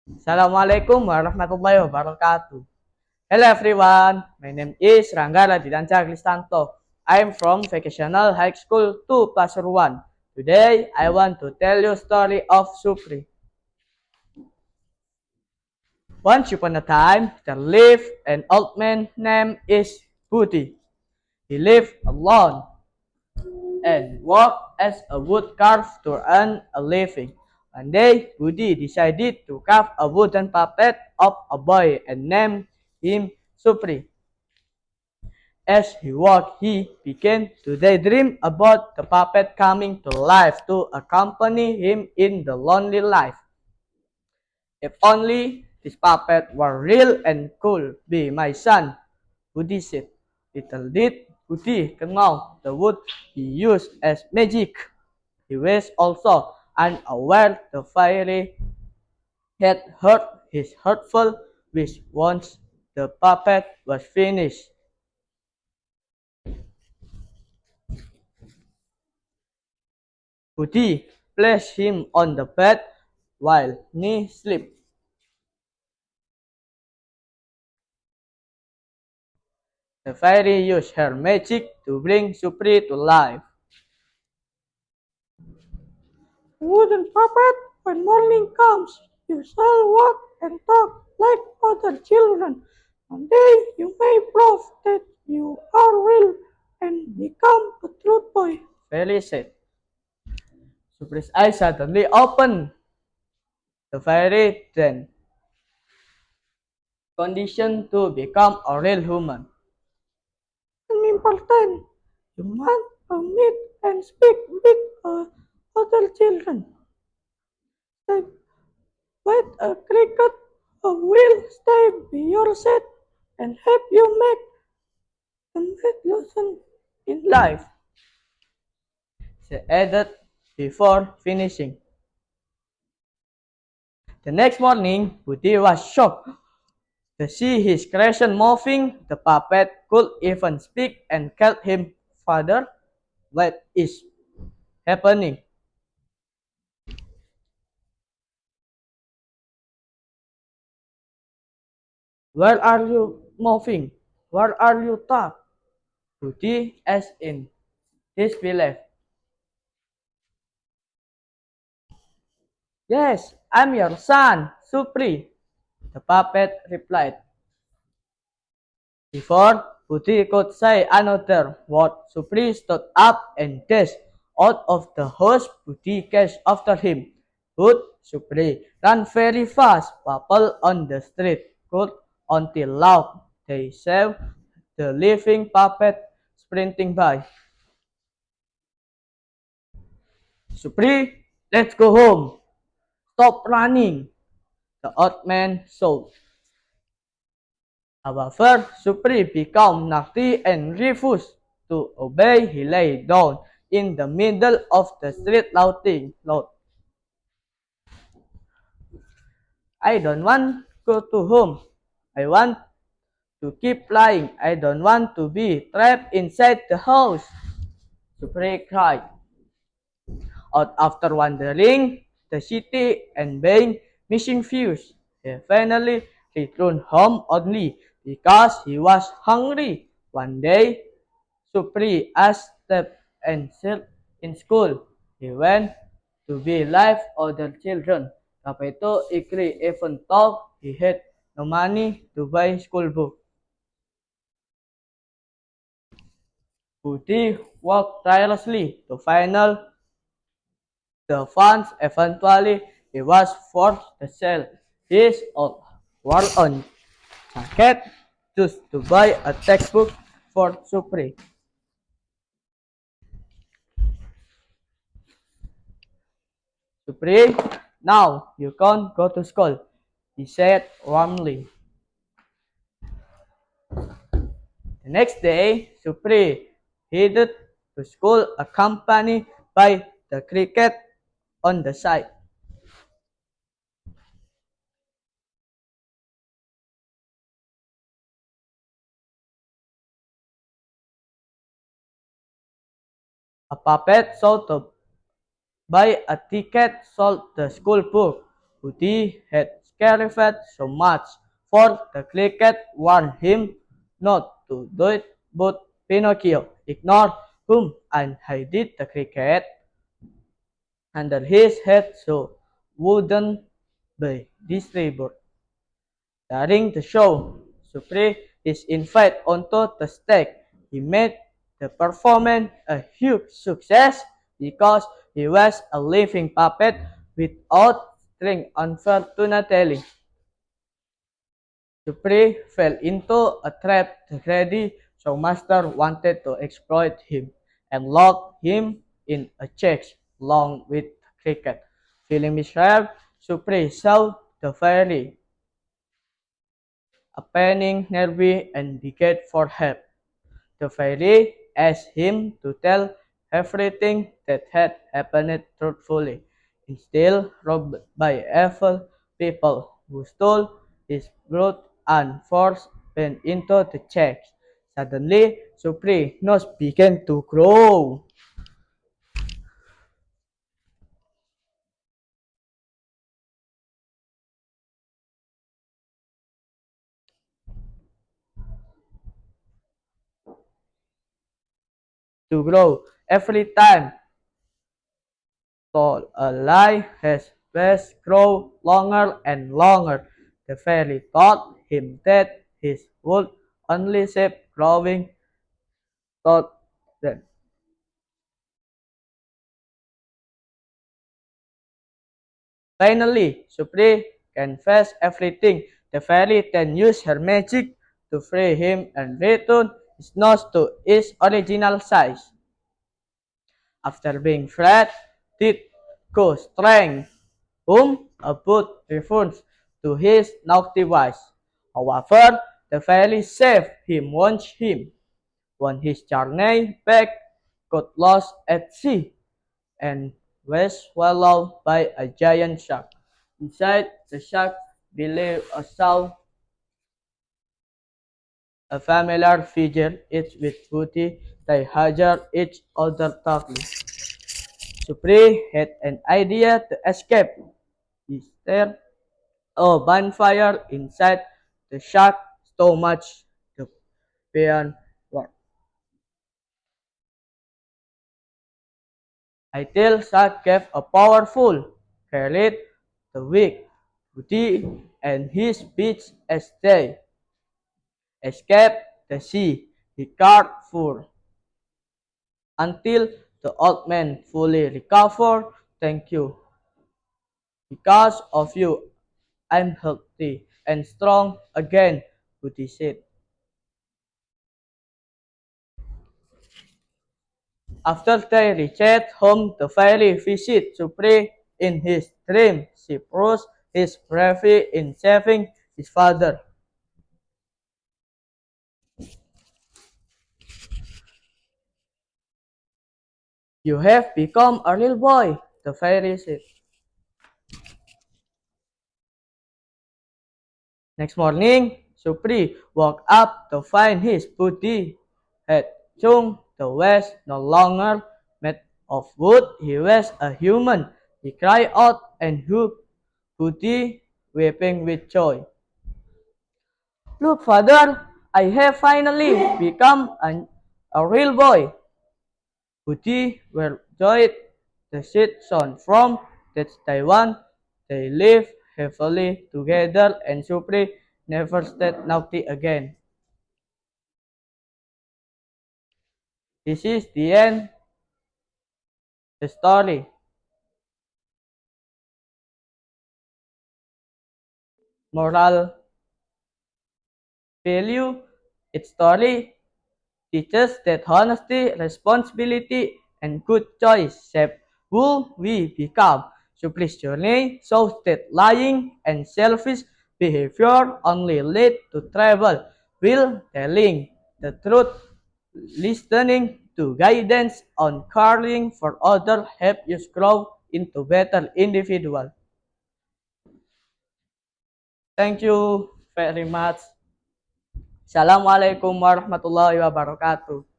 Assalamualaikum warahmatullahi wabarakatuh. Hello everyone, my name is Rangga Radidansyah Kristanto. I am from Vocational High School 2 plus 1. Today, I want to tell you story of Supri. Once upon a time, there lived an old man named is Budi. He lived alone and worked as a wood carver to earn a living. One day, Budi decided to carve a wooden puppet of a boy and named him Supri. As he worked, he began to daydream about the puppet coming to life to accompany him in the lonely life. If only this puppet were real and could be my son, Budi said. Little did Budi know the wood he used as magic. He was also unaware the fairy had heard his hurtful wish once the puppet was finished. Budi placed him on the bed while Ni slept. The fairy used her magic to bring Supri to life. Wooden puppet, when morning comes, you shall walk and talk like other children. One day you may prove that you are real and become a true boy. Fairy said. Supri's eyes suddenly opened. The fairy then conditioned to become a real human. Important, you must meet and speak with other children. Step with a cricket will stay by your side and help you make the next lesson in life, she added before finishing. The next morning, Budi was shocked to see his creation moving. The puppet could even speak and called him father. What is happening? Where are you moving? Where are you taught? Budi asked in disbelief. Yes, I'm your son, Supri, the puppet replied. Before Budi could say another word, Supri stood up and dashed out of the house. Budi cast after him. But Supri ran very fast. People on the street could until laugh. They saw the living puppet sprinting by. Supri, let's go home. Stop running, the old man shouted. However, Supri became naughty and refused to obey. He lay down in the middle of the street shouting loud. I don't want to go to home. I want to keep flying. I don't want to be trapped inside the house. Supri cried. Out after wandering the city and being missing views, he finally returned home only because he was hungry. One day, Supri asked step and sit in school. He went to be like other children. Tapi itu Ikri even though he had no money to buy school book. Budi worked tirelessly to final the funds. Eventually, he was forced to sell his old worn-on jacket just to buy a textbook for Supri. Supri, now you can't go to school, he said warmly. The next day, Supri headed to school accompanied by the cricket on the side. A puppet sold to buy a ticket sold the school book. Budi had scarified so much, for the cricket warned him not to do it, but Pinocchio ignored whom and hid the cricket under his head so wouldn't be disturbed. During the show, Supri is invited onto the stage. He made the performance a huge success because he was a living puppet without string. Unfortunately, Supri fell into a trap the greedy showmaster wanted to exploit him and locked him in a cage along with Cricket. Feeling miserable, Supri saw the fairy a panic nervy and begged for help. The fairy asked him to tell everything that had happened truthfully, instead robbed by evil people who stole his blood and forced him into the checks. Suddenly, Supri nose began to grow. To grow every time told a lie his face grew longer and longer. The fairy told him that his would only keep growing thought them. Finally, Supri confessed everything. The fairy then used her magic to free him and return his nose to its original size. After being freed, did go strength whom a boot referred to his naughty ways. However, the fairy saved him once when his journey back got lost at sea and was swallowed by a giant shark. Inside the shark below a saw a familiar figure, each with booty. They hajar each other tightly. Supri had an idea to escape. He stared a bonfire inside the shark stomach. The peon worked. Until shark gave a powerful carried the weak booty and his beach as they escaped the sea. He carved for until the old man fully recovered. Thank you. Because of you, I'm healthy and strong again, Booty said. After they reached home, the fairy visited Supri in his dream. She proves his bravery in saving his father. You have become a real boy, the fairy said. Next morning, Supri woke up to find his booty had shrunk. The was no longer made of wood. He was a human. He cried out and hugged Booty, weeping with joy. Look, father, I have finally become a real boy. Booty were joyed the seed son from that Taiwan. They lived happily together and Supri never stayed naughty again. This is the end of the story. Moral value. Its story teaches that honesty, responsibility, and good choice shape who we become. Supri's journey shows that lying and selfish behavior only lead to trouble, while telling the truth, listening to guidance, and caring for others help you grow into better individual. Thank you very much. Assalamualaikum warahmatullahi wabarakatuh.